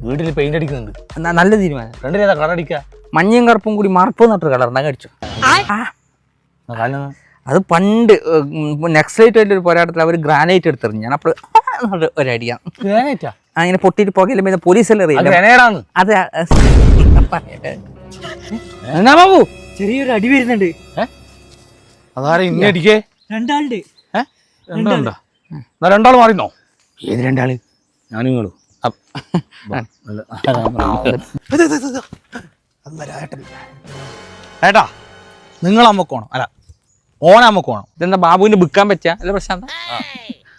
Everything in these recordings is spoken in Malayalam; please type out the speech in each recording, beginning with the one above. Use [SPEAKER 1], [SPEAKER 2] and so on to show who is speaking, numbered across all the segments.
[SPEAKER 1] വീട്ടിൽ പെയിന്റ് അടിക്കുന്നുണ്ട്.
[SPEAKER 2] നല്ല തീരുമാനം.
[SPEAKER 1] രണ്ടിലേതാ കളർ അടിക്കുക?
[SPEAKER 2] മഞ്ഞയും കറുപ്പും കൂടി മറപ്പ് നട്ടൊരു കളർ എന്നാ കടിച്ചു.
[SPEAKER 1] കാലം
[SPEAKER 2] അത് പണ്ട് നെക്സലൈറ്റ് ആയിട്ട് ഒരു പോരാട്ടത്തിൽ അവർ ഗ്രാനൈറ്റ് എടുത്തെറിഞ്ഞു. ഞാൻ അപ്പോൾ ഒരടിയാണ്
[SPEAKER 1] ഗ്രാനൈറ്റാ
[SPEAKER 2] അങ്ങനെ പൊട്ടിയിട്ട് പുകയിലും പോലീസെല്ലാം അറിയില്ല.
[SPEAKER 1] ഗ്രനേഡാന്ന്.
[SPEAKER 2] അത്
[SPEAKER 1] എന്നാ ബാബു
[SPEAKER 3] ചെറിയൊരു അടി വരുന്നുണ്ട്.
[SPEAKER 1] അതാരെ ഇന്നെ അടിക്കേ?
[SPEAKER 3] രണ്ടാളുണ്ട്.
[SPEAKER 1] രണ്ടാളുണ്ടാ? എന്നാ രണ്ടാൾ മാറിന്നോ?
[SPEAKER 2] ഏത് രണ്ടാള്?
[SPEAKER 1] ഞാനും നിങ്ങളും. ഏട്ടാ നിങ്ങൾ അമ്മക്കോണം അല്ല ഓന അമ്മക്കോണം.
[SPEAKER 2] ഇതെന്താ ബാബുവിന് വിൽക്കാൻ പറ്റാ? അല്ല പ്രശാന്ത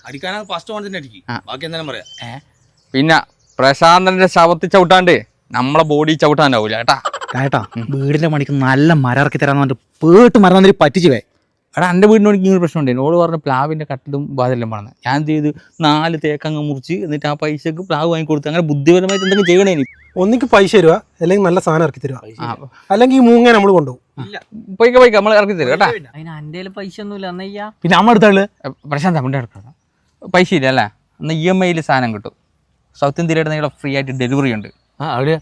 [SPEAKER 1] അടിക്കാനാ ഫസ്റ്റ് ഓണത്തിന് അടിക്കും. ബാക്കി എന്തായാലും പറയാം.
[SPEAKER 2] പിന്നെ പ്രശാന്തന്റെ ശവത്തിൽ ചവിട്ടാണ്ട് നമ്മളെ ബോഡി ചവിട്ടാനാവൂല കേട്ടാ.
[SPEAKER 1] ഏട്ടാ വീടിന്റെ പണിക്ക് നല്ല മരം ഇറക്കി തരാന്ന് പറഞ്ഞിട്ട് പേട്ട് മരം വന്നിട്ട് പറ്റിച്ചു പോയി.
[SPEAKER 2] എടാ എൻ്റെ വീടിനോട് ഇങ്ങനെ പ്രശ്നം ഉണ്ടായിരുന്നു. ഓട് പറഞ്ഞ പ്ലാവിൻ്റെ കട്ടിലും വാതെല്ലാം പറഞ്ഞത്. ഞാൻ എന്ത് ചെയ്ത് 4 തേക്കങ്ങ് മുറിച്ച് എന്നിട്ട് ആ പൈസക്ക് പ്ലാവ് വാങ്ങിക്കൊടുത്ത് അങ്ങനെ ബുദ്ധിപരമായിട്ട് എന്തെങ്കിലും ചെയ്യണേ.
[SPEAKER 4] ഒന്നിക്ക് പൈസ തരുക, അല്ലെങ്കിൽ നല്ല സാധനം ഇറക്കി തരുക, അല്ലെങ്കിൽ ഈ മൂങ്ങ നമ്മൾ കൊണ്ടുപോകും.
[SPEAKER 2] പോയിക്ക നമ്മൾ ഇറക്കി തരും കേട്ടാ.
[SPEAKER 3] അതിന് എൻ്റെ പൈസ ഒന്നുമില്ല എന്നയ്യാ.
[SPEAKER 1] പിന്നെ അമ്മ എടുത്താള്
[SPEAKER 2] പ്രശാന്ത് അമ്മൻ്റെ എടുക്കണം. പൈസ ഇല്ല അല്ലേ? എന്നാൽ EMI സാധനം കിട്ടും. സൗത്ത് ഇന്ത്യയിലെ ഫ്രീ ആയിട്ട് ഡെലിവറി ഉണ്ട്.
[SPEAKER 1] അവിടെ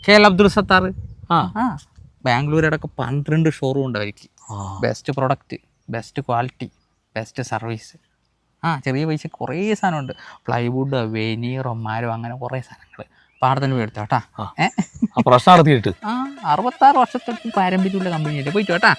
[SPEAKER 2] KL അബ്ദുൾ സത്താർ. ബാംഗ്ലൂരടക്കം 12 ഷോറൂം ഉണ്ട് അവർക്ക്. Best product, best quality, best service. ചെറിയ പൈസ കുറേ സാധനമുണ്ട്. പ്ലൈവുഡ്, വെനീറോ, മരം, അങ്ങനെ കുറേ സാധനങ്ങൾ. പാടെ തന്നെ പോയി എടുത്തോ കേട്ടാ.
[SPEAKER 1] പ്രശ്നം നടത്തിയിട്ട്
[SPEAKER 2] 66 വർഷത്തെ പാരമ്പര്യമുള്ള കമ്പനിയല്ലേ. പോയിട്ട് കേട്ടാ.